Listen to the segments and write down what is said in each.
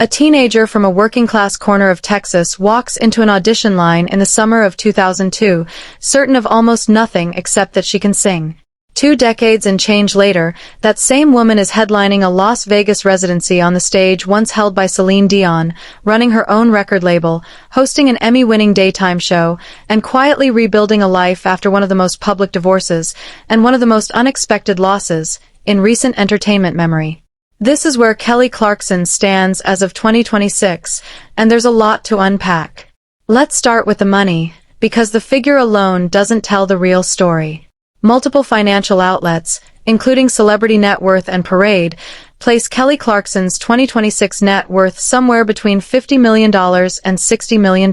A teenager from a working-class corner of Texas walks into an audition line in the summer of 2002, certain of almost nothing except that she can sing. 2 decades and change later, that same woman is headlining a Las Vegas residency on the stage once held by Celine Dion, running her own record label, hosting an Emmy-winning daytime show, and quietly rebuilding a life after one of the most public divorces, and one of the most unexpected losses, in recent entertainment memory. This is where Kelly Clarkson stands as of 2026, and there's a lot to unpack. Let's start with the money, because the figure alone doesn't tell the real story. Multiple financial outlets, including Celebrity Net Worth and Parade, place Kelly Clarkson's 2026 net worth somewhere between $50 million and $60 million.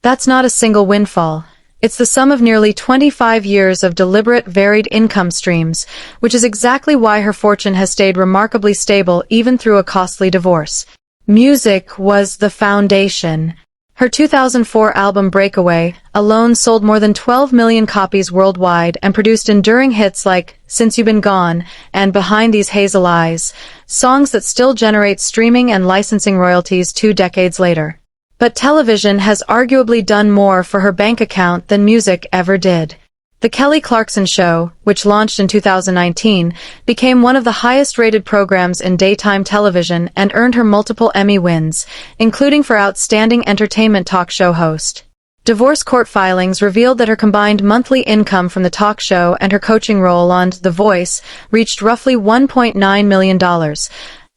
That's not a single windfall. It's the sum of nearly 25 years of deliberate, varied income streams, which is exactly why her fortune has stayed remarkably stable even through a costly divorce. Music was the foundation. Her 2004 album Breakaway alone sold more than 12 million copies worldwide and produced enduring hits like Since You've Been Gone and Behind These Hazel Eyes, songs that still generate streaming and licensing royalties 2 decades later. But television has arguably done more for her bank account than music ever did. The Kelly Clarkson Show, which launched in 2019, became one of the highest-rated programs in daytime television and earned her multiple Emmy wins, including for Outstanding Entertainment Talk Show Host. Divorce court filings revealed that her combined monthly income from the talk show and her coaching role on The Voice reached roughly $1.9 million,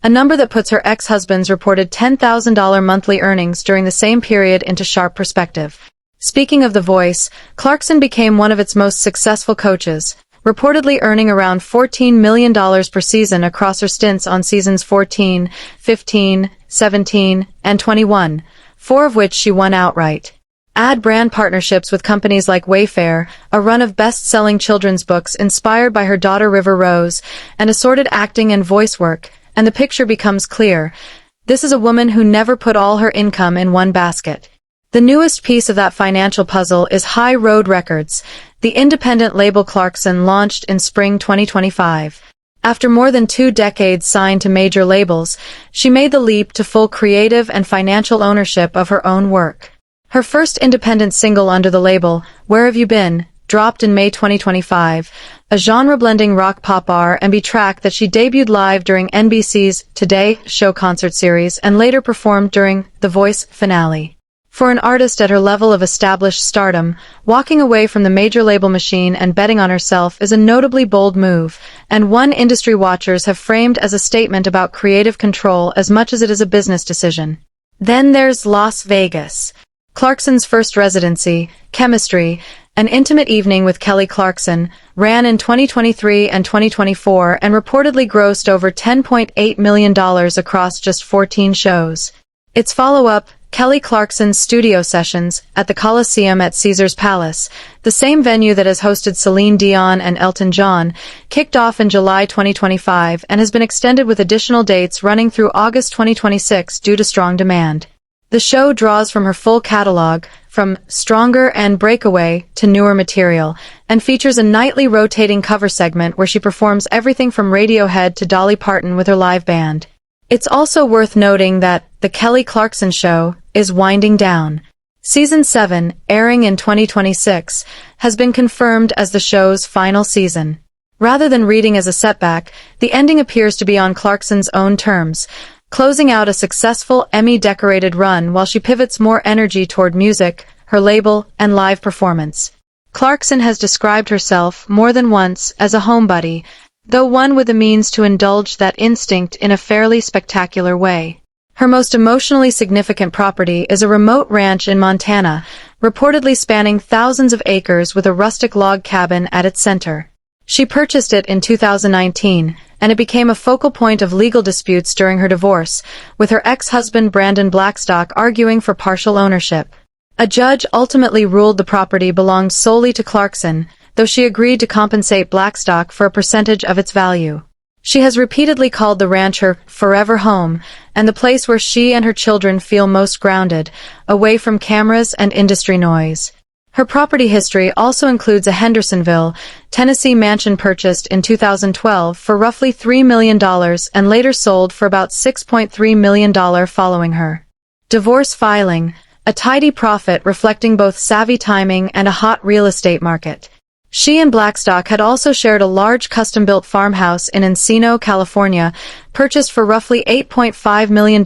a number that puts her ex-husband's reported $10,000 monthly earnings during the same period into sharp perspective. Speaking of The Voice, Clarkson became one of its most successful coaches, reportedly earning around $14 million per season across her stints on seasons 14, 15, 17, and 21, 4 of which she won outright. Add brand partnerships with companies like Wayfair, a run of best-selling children's books inspired by her daughter River Rose, and assorted acting and voice work, and the picture becomes clear. This is a woman who never put all her income in one basket. The newest piece of that financial puzzle is High Road Records, the independent label Clarkson launched in spring 2025. After more than 2 decades signed to major labels, she made the leap to full creative and financial ownership of her own work. Her first independent single under the label, Where Have You Been?, dropped in May 2025, a genre-blending rock-pop R&B track that she debuted live during NBC's Today Show concert series and later performed during The Voice finale. For an artist at her level of established stardom, walking away from the major label machine and betting on herself is a notably bold move, and one industry watchers have framed as a statement about creative control as much as it is a business decision. Then there's Las Vegas. Clarkson's first residency, Chemistry, an intimate evening with Kelly Clarkson, ran in 2023 and 2024 and reportedly grossed over $10.8 million across just 14 shows. Its follow-up, Kelly Clarkson's studio sessions, at the Coliseum at Caesar's Palace, the same venue that has hosted Celine Dion and Elton John, kicked off in July 2025 and has been extended with additional dates running through August 2026 due to strong demand. The show draws from her full catalog, from Stronger and Breakaway to newer material, and features a nightly rotating cover segment where she performs everything from Radiohead to Dolly Parton with her live band. It's also worth noting that The Kelly Clarkson Show is winding down. Season 7, airing in 2026, has been confirmed as the show's final season. Rather than reading as a setback, the ending appears to be on Clarkson's own terms, closing out a successful Emmy-decorated run while she pivots more energy toward music, her label, and live performance. Clarkson has described herself more than once as a homebody, though one with the means to indulge that instinct in a fairly spectacular way. Her most emotionally significant property is a remote ranch in Montana, reportedly spanning thousands of acres with a rustic log cabin at its center. She purchased it in 2019, and it became a focal point of legal disputes during her divorce, with her ex-husband Brandon Blackstock arguing for partial ownership. A judge ultimately ruled the property belonged solely to Clarkson, though she agreed to compensate Blackstock for a percentage of its value. She has repeatedly called the ranch her forever home, and the place where she and her children feel most grounded, away from cameras and industry noise. Her property history also includes a Hendersonville, Tennessee mansion purchased in 2012 for roughly $3 million and later sold for about $6.3 million following her divorce filing, a tidy profit reflecting both savvy timing and a hot real estate market. She and Blackstock had also shared a large custom-built farmhouse in Encino, California, purchased for roughly $8.5 million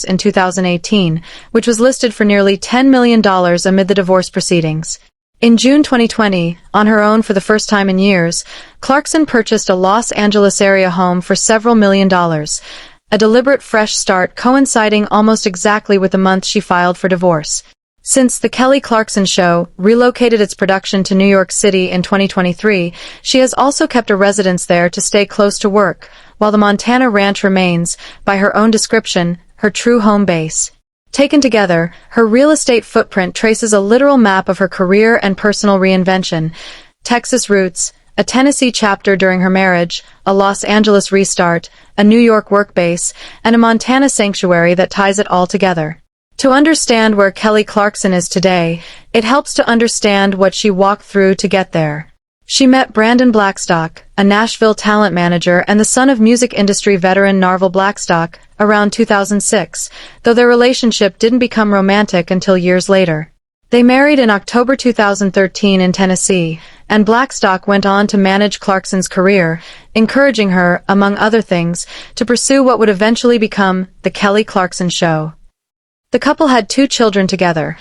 in 2018, which was listed for nearly $10 million amid the divorce proceedings. In June 2020, on her own for the first time in years, Clarkson purchased a Los Angeles area home for several $million, a deliberate fresh start coinciding almost exactly with the month she filed for divorce. Since The Kelly Clarkson Show relocated its production to New York City in 2023, she has also kept a residence there to stay close to work, while the Montana ranch remains, by her own description, her true home base. Taken together, her real estate footprint traces a literal map of her career and personal reinvention: Texas roots, a Tennessee chapter during her marriage, a Los Angeles restart, a New York work base, and a Montana sanctuary that ties it all together. To understand where Kelly Clarkson is today, it helps to understand what she walked through to get there. She met Brandon Blackstock, a Nashville talent manager and the son of music industry veteran Narvel Blackstock, around 2006, though their relationship didn't become romantic until years later. They married in October 2013 in Tennessee, and Blackstock went on to manage Clarkson's career, encouraging her, among other things, to pursue what would eventually become The Kelly Clarkson Show. The couple had 2 children together,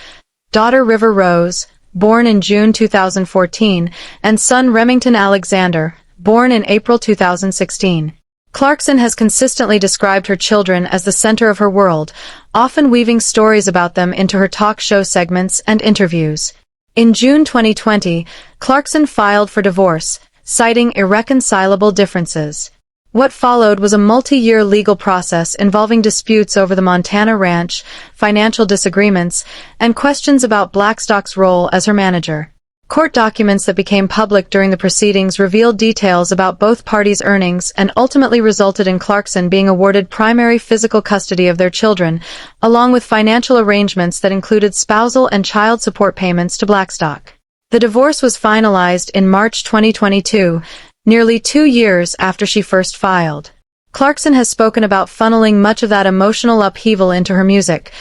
daughter River Rose, born in June 2014, and son Remington Alexander, born in April 2016. Clarkson has consistently described her children as the center of her world, often weaving stories about them into her talk show segments and interviews. In June 2020, Clarkson filed for divorce, citing irreconcilable differences. What followed was a multi-year legal process involving disputes over the Montana ranch, financial disagreements, and questions about Blackstock's role as her manager. Court documents that became public during the proceedings revealed details about both parties' earnings and ultimately resulted in Clarkson being awarded primary physical custody of their children, along with financial arrangements that included spousal and child support payments to Blackstock. The divorce was finalized in March 2022, nearly 2 years after she first filed. Clarkson has spoken about funneling much of that emotional upheaval into her music,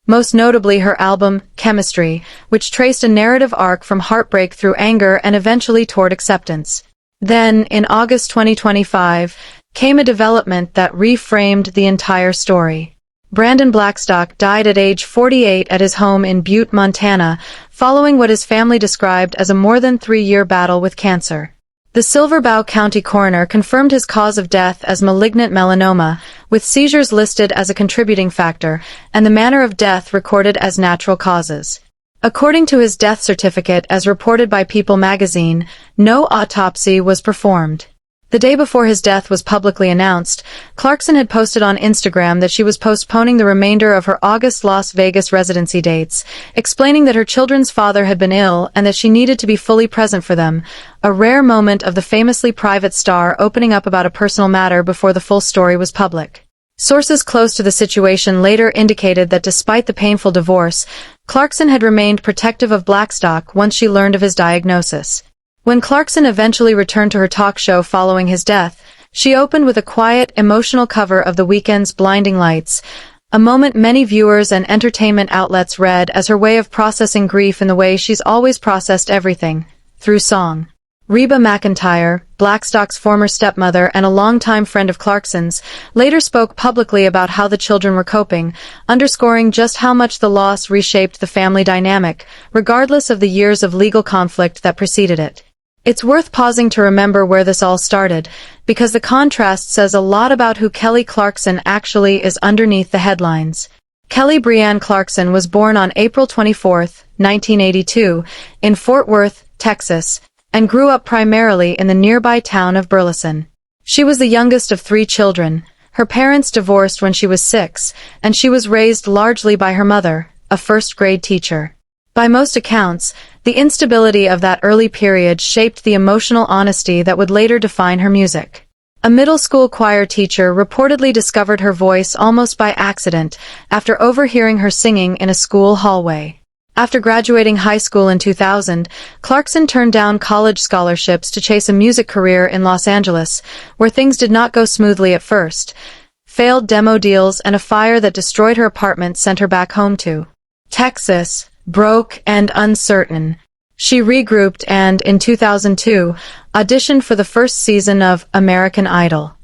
most notably her album, Chemistry, which traced a narrative arc from heartbreak through anger and eventually toward acceptance. Then, in August 2025, came a development that reframed the entire story. Brandon Blackstock died at age 48 at his home in Butte, Montana, following what his family described as a more than 3-year battle with cancer. The Silver Bow County coroner confirmed his cause of death as malignant melanoma, with seizures listed as a contributing factor, and the manner of death recorded as natural causes. According to his death certificate as reported by People magazine, no autopsy was performed. The day before his death was publicly announced, Clarkson had posted on Instagram that she was postponing the remainder of her August Las Vegas residency dates, explaining that her children's father had been ill and that she needed to be fully present for them, a rare moment of the famously private star opening up about a personal matter before the full story was public. Sources close to the situation later indicated that despite the painful divorce, Clarkson had remained protective of Blackstock once she learned of his diagnosis. When Clarkson eventually returned to her talk show following his death, she opened with a quiet, emotional cover of The Weeknd's Blinding Lights, a moment many viewers and entertainment outlets read as her way of processing grief in the way she's always processed everything, through song. Reba McEntire, Blackstock's former stepmother and a longtime friend of Clarkson's, later spoke publicly about how the children were coping, underscoring just how much the loss reshaped the family dynamic, regardless of the years of legal conflict that preceded it. It's worth pausing to remember where this all started, because the contrast says a lot about who Kelly Clarkson actually is underneath the headlines. Kelly Breanne Clarkson was born on April 24, 1982, in Fort Worth, Texas, and grew up primarily in the nearby town of Burleson. She was the youngest of 3 children. Her parents divorced when she was 6, and she was raised largely by her mother, a first-grade teacher. By most accounts, the instability of that early period shaped the emotional honesty that would later define her music. A middle school choir teacher reportedly discovered her voice almost by accident after overhearing her singing in a school hallway. After graduating high school in 2000, Clarkson turned down college scholarships to chase a music career in Los Angeles, where things did not go smoothly at first. Failed demo deals and a fire that destroyed her apartment sent her back home to Texas, broke and uncertain. She regrouped and, in 2002, auditioned for the first season of American Idol.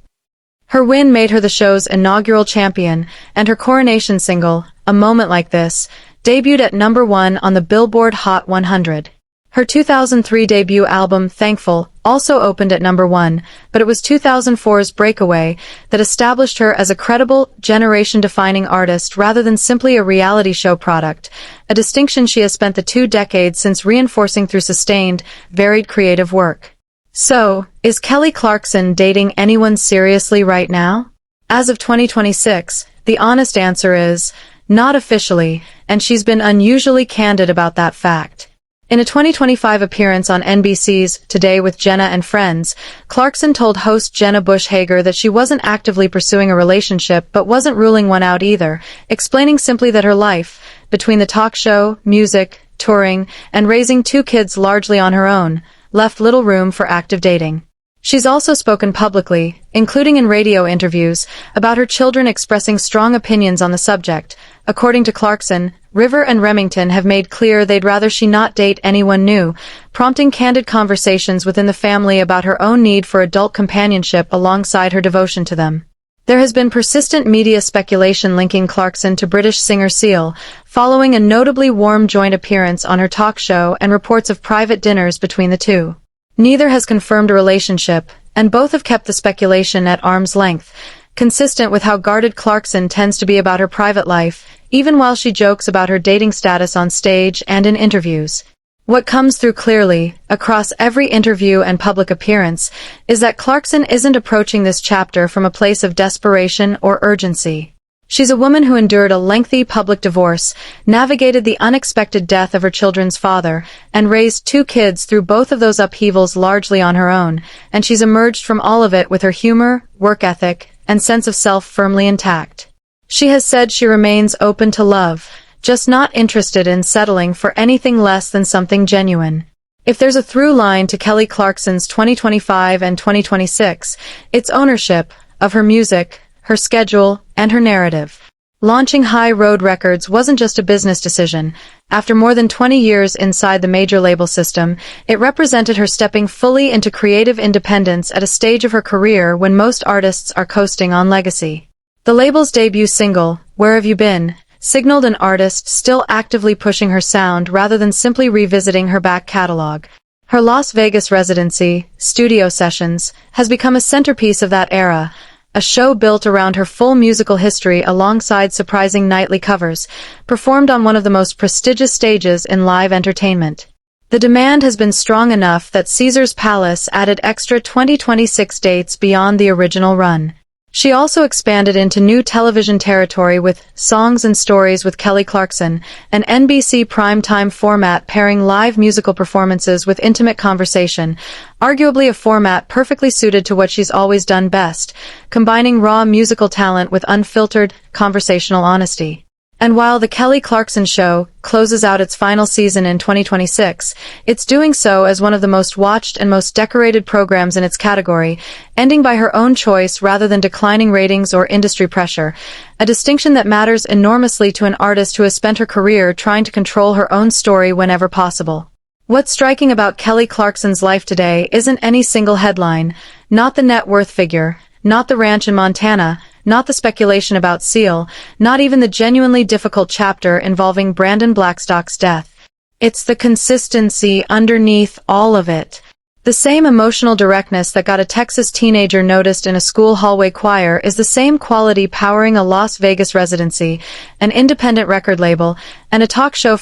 Her win made her the show's inaugural champion, and her coronation single, A Moment Like This, debuted at #1 on the Billboard Hot 100. Her 2003 debut album, Thankful, also opened at #1, but it was 2004's Breakaway that established her as a credible, generation-defining artist rather than simply a reality show product, a distinction she has spent the 2 decades since reinforcing through sustained, varied creative work. So, is Kelly Clarkson dating anyone seriously right now? As of 2026, the honest answer is, not officially, and she's been unusually candid about that fact. In a 2025 appearance on NBC's Today with Jenna and Friends, Clarkson told host Jenna Bush Hager that she wasn't actively pursuing a relationship but wasn't ruling one out either, explaining simply that her life, between the talk show, music, touring, and raising 2 kids largely on her own, left little room for active dating. She's also spoken publicly, including in radio interviews, about her children expressing strong opinions on the subject. According to Clarkson, River and Remington have made clear they'd rather she not date anyone new, prompting candid conversations within the family about her own need for adult companionship alongside her devotion to them. There has been persistent media speculation linking Clarkson to British singer Seal, following a notably warm joint appearance on her talk show and reports of private dinners between the two. Neither has confirmed a relationship, and both have kept the speculation at arm's length, consistent with how guarded Clarkson tends to be about her private life, even while she jokes about her dating status on stage and in interviews. What comes through clearly, across every interview and public appearance, is that Clarkson isn't approaching this chapter from a place of desperation or urgency. She's a woman who endured a lengthy public divorce, navigated the unexpected death of her children's father, and raised 2 kids through both of those upheavals largely on her own, and she's emerged from all of it with her humor, work ethic, and sense of self firmly intact. She has said she remains open to love, just not interested in settling for anything less than something genuine. If there's a through line to Kelly Clarkson's 2025 and 2026, it's ownership of her music, her schedule, and her narrative. Launching High Road Records wasn't just a business decision. After more than 20 years inside the major label system, it represented her stepping fully into creative independence at a stage of her career when most artists are coasting on legacy. The label's debut single, Where Have You Been?, signaled an artist still actively pushing her sound rather than simply revisiting her back catalog. Her Las Vegas residency, Studio Sessions, has become a centerpiece of that era, a show built around her full musical history alongside surprising nightly covers, performed on one of the most prestigious stages in live entertainment. The demand has been strong enough that Caesars Palace added extra 2026 dates beyond the original run. She also expanded into new television territory with Songs and Stories with Kelly Clarkson, an NBC primetime format pairing live musical performances with intimate conversation, arguably a format perfectly suited to what she's always done best, combining raw musical talent with unfiltered, conversational honesty. And while The Kelly Clarkson Show closes out its final season in 2026, it's doing so as one of the most watched and most decorated programs in its category, ending by her own choice rather than declining ratings or industry pressure, a distinction that matters enormously to an artist who has spent her career trying to control her own story whenever possible. What's striking about Kelly Clarkson's life today isn't any single headline, not the net worth figure, not the ranch in Montana, not the speculation about Seal, not even the genuinely difficult chapter involving Brandon Blackstock's death. It's the consistency underneath all of it. The same emotional directness that got a Texas teenager noticed in a school hallway choir is the same quality powering a Las Vegas residency, an independent record label, and a talk show